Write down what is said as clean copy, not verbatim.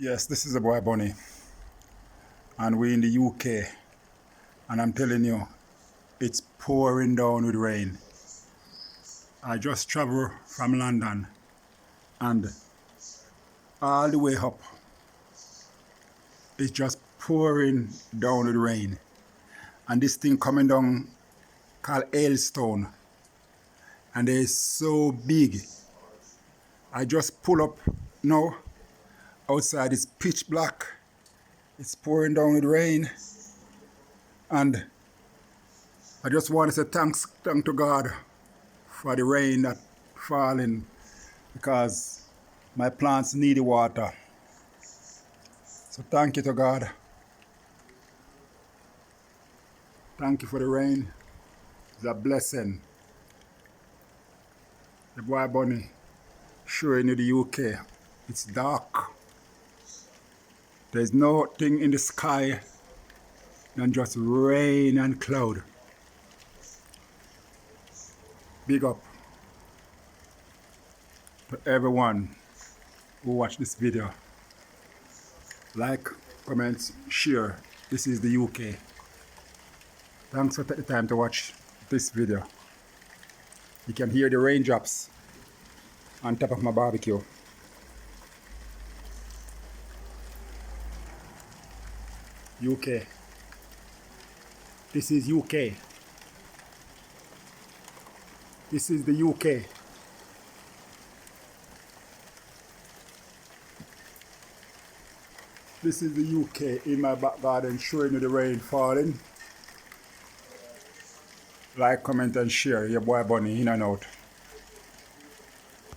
Yes, this is the boy Bunny, and we're in the UK, and I'm telling you, it's pouring down with rain. I just traveled from London, and all the way up, it's just pouring down with rain. And this thing coming down called hailstone, and they're so big. I just pull up now. Outside it's pitch black. It's pouring down with rain, and I just want to say thanks to God for the rain that falling, because my plants need the water. So thank you to God. Thank you for the rain. It's a blessing. The boy Bunny showing you the UK. It's dark. There's nothing in the sky than just rain and cloud. Big up to everyone who watched this video. Like, comment, share. This is the UK. Thanks for taking the time to watch this video. You can hear the raindrops on top of my barbecue. UK. This is UK. This is the UK. This is the UK in my back garden, showing you the rain falling. Like, comment and share. Your boy Bunny in and out.